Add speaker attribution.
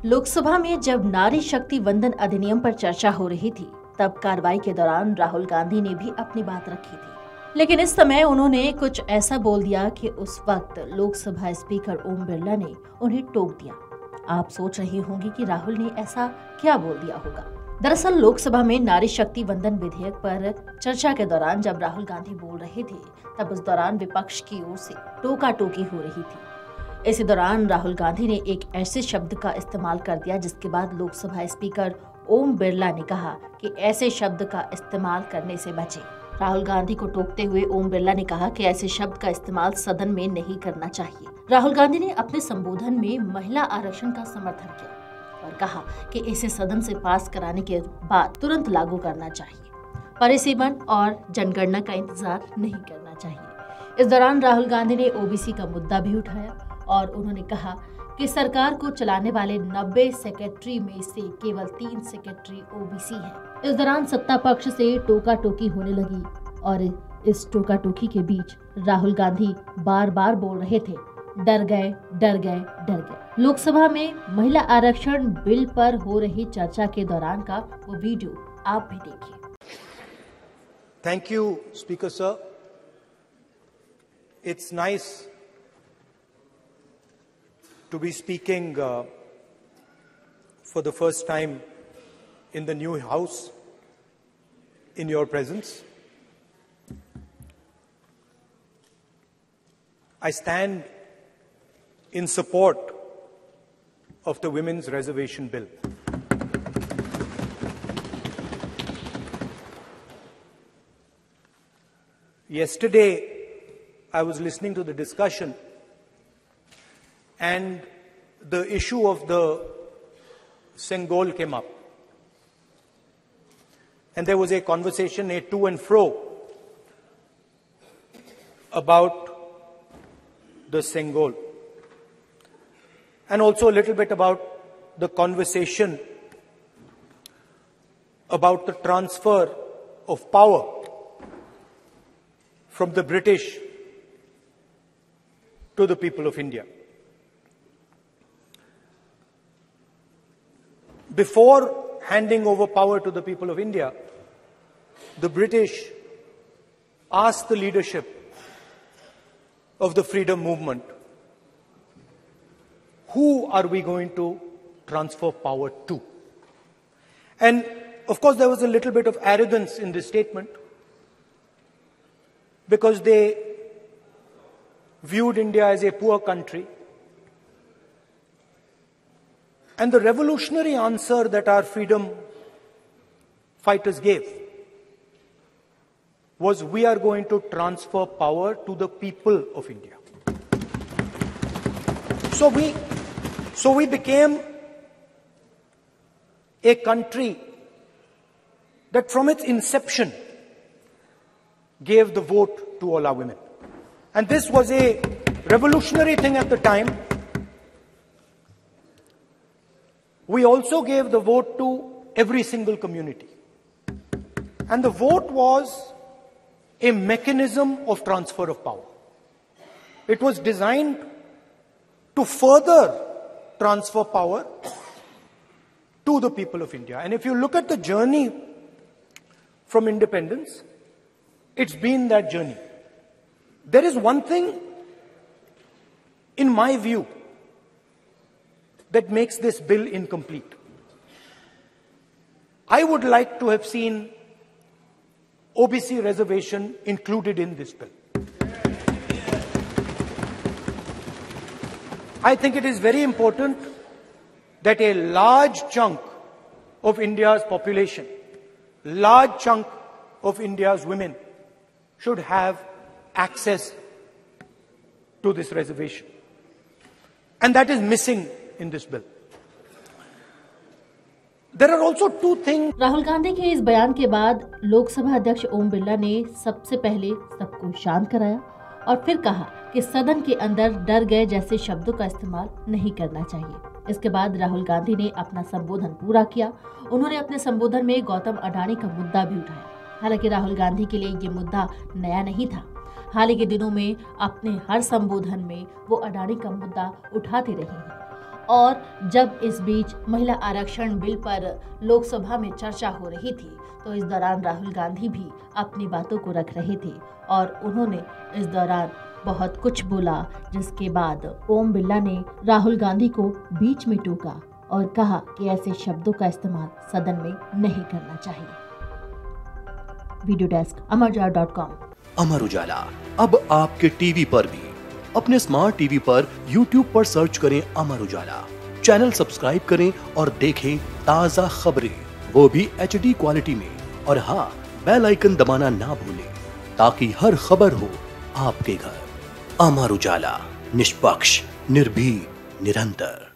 Speaker 1: लोकसभा में जब नारी शक्ति वंदन अधिनियम पर चर्चा हो रही थी, तब कार्रवाई के दौरान राहुल गांधी ने भी अपनी बात रखी थी। लेकिन इस समय उन्होंने कुछ ऐसा बोल दिया कि उस वक्त लोकसभा स्पीकर ओम बिरला ने उन्हें टोक दिया। आप सोच रही होंगी कि राहुल ने ऐसा क्या बोल दिया होगा। दरअसल लोकसभा में नारी शक्ति वंदन विधेयक पर चर्चा के दौरान जब राहुल गांधी बोल रहे थे, तब उस दौरान विपक्ष की ओर से टोका टोकी हो रही थी। इसी दौरान राहुल गांधी ने एक ऐसे शब्द का इस्तेमाल कर दिया जिसके बाद लोकसभा स्पीकर ओम बिरला ने कहा कि ऐसे शब्द का इस्तेमाल करने से बचें। राहुल गांधी को टोकते हुए ओम बिरला ने कहा कि ऐसे शब्द का इस्तेमाल सदन में नहीं करना चाहिए। राहुल गांधी ने अपने संबोधन में महिला आरक्षण का समर्थन किया और कहा कि इसे सदन से पास कराने के बाद तुरंत लागू करना चाहिए। परिसीमन और जनगणना का इंतजार नहीं करना चाहिए। इस दौरान राहुल गांधी ने ओबीसी का मुद्दा भी उठाया और उन्होंने कहा कि सरकार को चलाने वाले 90 सेक्रेटरी में से केवल 3 सेक्रेटरी ओबीसी हैं। इस दौरान सत्ता पक्ष से टोका टोकी होने लगी और इस टोका टोकी के बीच राहुल गांधी बार बार बोल रहे थे, डर गए डर गए डर गए। लोकसभा में महिला आरक्षण बिल पर हो रही चर्चा के दौरान का वो वीडियो आप भी देखिए।
Speaker 2: Thank you speaker sir. It's nice to be speaking for the first time in the new house in your presence. I stand in support of the Women's Reservation Bill. Yesterday, I was listening to the discussion and the issue of the Sengol came up. And there was a conversation, a to and fro, about the Sengol. And also a little bit about the conversation about the transfer of power from the British to the people of India. Before handing over power to the people of India, the British asked the leadership of the freedom movement, who are we going to transfer power to? And of course there was a little bit of arrogance in this statement because they viewed India as a poor country. And the revolutionary answer that our freedom fighters gave was, we are going to transfer power to the people of India. So we became a country that from its inception gave the vote to all our women. And this was a revolutionary thing at the time. We also gave the vote to every single community. And the vote was a mechanism of transfer of power. It was designed to further transfer power to the people of India. And if you look at the journey from independence, it's been that journey. There is one thing, in my view, that makes this bill incomplete. I would like to have seen OBC reservation included in this bill. I think it is very important that a large chunk of India's population, large chunk of India's women should have access to this reservation. And that is missing in this bill. There are also two things.
Speaker 1: Rahul Gandhi के इस बयान के बाद लोकसभा अध्यक्ष ओम बिरला ने सबसे पहले सबको शांत कराया और फिर कहा कि सदन के अंदर डर गए जैसे शब्दों का इस्तेमाल नहीं करना चाहिए। इसके बाद राहुल गांधी ने अपना संबोधन पूरा किया। उन्होंने अपने संबोधन में गौतम अडानी का मुद्दा भी उठाया। हालांकि राहुल गांधी के लिए ये मुद्दा नया नहीं था। हाल के दिनों में अपने हर संबोधन में वो अडानी का मुद्दा उठाते रहे हैं और जब इस बीच महिला आरक्षण बिल पर लोकसभा में चर्चा हो रही थी तो इस दौरान राहुल गांधी भी अपनी बातों को रख रहे थे और उन्होंने इस दौरान बहुत कुछ बोला, जिसके बाद ओम बिरला ने राहुल गांधी को बीच में टोका और कहा कि ऐसे शब्दों का इस्तेमाल सदन में नहीं करना चाहिए। Video desk amarujala.com।
Speaker 3: Amar Ujala अब आपके टीवी पर भी। अपने स्मार्ट टीवी पर YouTube पर सर्च करें अमर उजाला, चैनल सब्सक्राइब करें और देखें ताजा खबरें, वो भी HD क्वालिटी में। और हाँ, बेल आइकन दबाना ना भूलें ताकि हर खबर हो आपके घर। अमर उजाला, निष्पक्ष, निर्भीक, निरंतर।